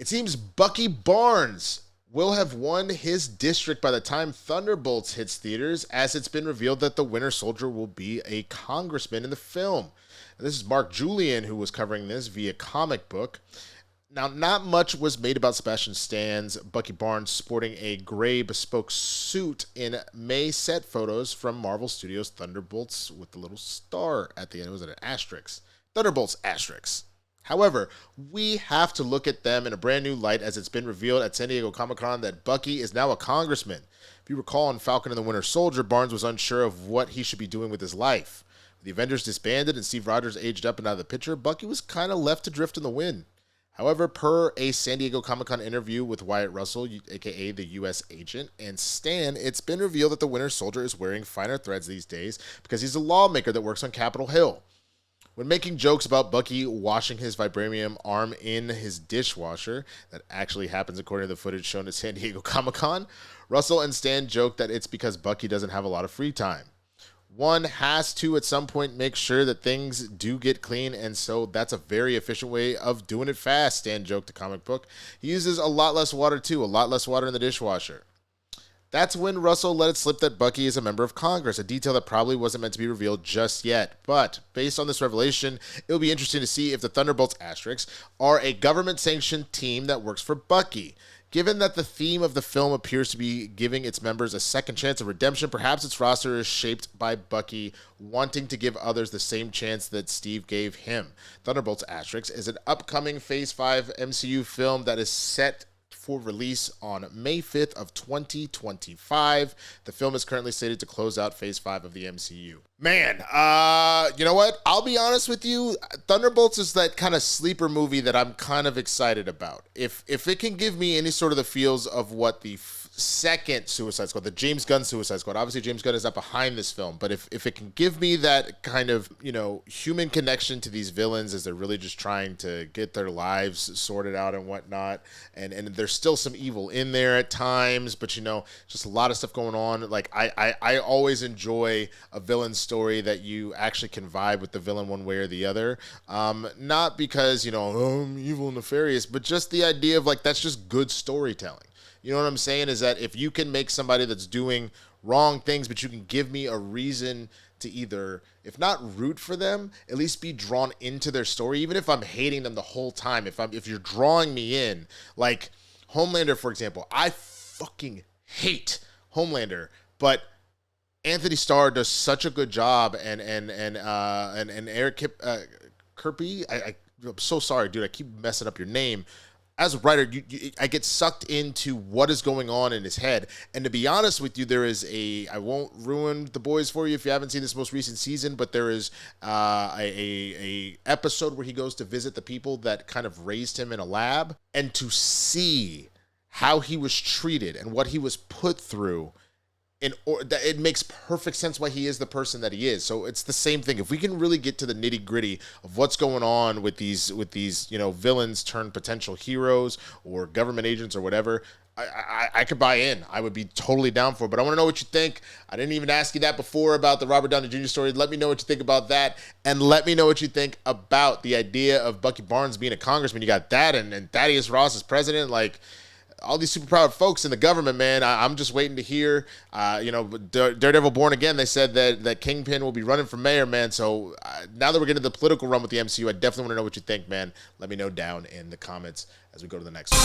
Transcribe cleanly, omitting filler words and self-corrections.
It seems Bucky Barnes will have won his district by the time Thunderbolts hits theaters, as it's been revealed that the Winter Soldier will be a congressman in the film. And this is Mark Julian who was covering this via Comic Book. Now, not much was made about Sebastian Stan's Bucky Barnes sporting a gray bespoke suit in May set photos from Marvel Studios' Thunderbolts with the little star at the end. Was it an asterisk? Thunderbolts asterisk. However, we have to look at them in a brand new light, as it's been revealed at San Diego Comic-Con that Bucky is now a congressman. If you recall, in Falcon and the Winter Soldier, Barnes was unsure of what he should be doing with his life. With the Avengers disbanded and Steve Rogers aged up and out of the picture, Bucky was kind of left to drift in the wind. However, per a San Diego Comic-Con interview with Wyatt Russell, aka the U.S. agent, and Stan, it's been revealed that the Winter Soldier is wearing finer threads these days because he's a lawmaker that works on Capitol Hill. When making jokes about Bucky washing his vibranium arm in his dishwasher, that actually happens according to the footage shown at San Diego Comic-Con, Russell and Stan joked that it's because Bucky doesn't have a lot of free time. One has to, at some point, make sure that things do get clean, and so that's a very efficient way of doing it fast, Stan joked to Comic Book. He uses a lot less water, too, a lot less water in the dishwasher. That's when Russell let it slip that Bucky is a member of Congress, a detail that probably wasn't meant to be revealed just yet. But, based on this revelation, it'll be interesting to see if the Thunderbolts asterisks are a government-sanctioned team that works for Bucky. Given that the theme of the film appears to be giving its members a second chance of redemption, perhaps its roster is shaped by Bucky wanting to give others the same chance that Steve gave him. Thunderbolts Asterix is an upcoming Phase 5 MCU film that is set for release on May 5th of 2025. The film is currently slated to close out Phase 5 of the MCU. Man, you know what? I'll be honest with you. Thunderbolts is that kind of sleeper movie that I'm kind of excited about. If it can give me any sort of the feels of what the second Suicide Squad, the James Gunn Suicide Squad, obviously James Gunn is not behind this film, but if it can give me that kind of, human connection to these villains as they're really just trying to get their lives sorted out and whatnot, and there's still some evil in there at times, but just a lot of stuff going on. Like I always enjoy a villain story that you actually can vibe with the villain one way or the other, not because I'm evil and nefarious, but just the idea of that's just good storytelling. You know what I'm saying? Is that if you can make somebody that's doing wrong things, but you can give me a reason to either, if not root for them, at least be drawn into their story, even if I'm hating them the whole time. If you're drawing me in, like Homelander, for example, I fucking hate Homelander, but Anthony Starr does such a good job, and Eric Kirby, I'm so sorry, dude. I keep messing up your name. As a writer, I get sucked into what is going on in his head. And to be honest with you, there is I won't ruin The Boys for you if you haven't seen this most recent season, but there is a episode where he goes to visit the people that kind of raised him in a lab, and to see how he was treated and what he was put through, it makes perfect sense why he is the person that he is. So it's the same thing. If we can really get to the nitty gritty of what's going on with these villains turned potential heroes or government agents or whatever, I could buy in. I would be totally down for it. But I want to know what you think. I didn't even ask you that before about the Robert Downey Jr. story. Let me know what you think about that. And let me know what you think about the idea of Bucky Barnes being a congressman. You got that, and Thaddeus Ross as president. All these super proud folks in the government, man. I'm just waiting to hear. Daredevil Born Again, they said that Kingpin will be running for mayor, man. So now that we're getting the political run with the MCU, I definitely want to know what you think, man. Let me know down in the comments as we go to the next one.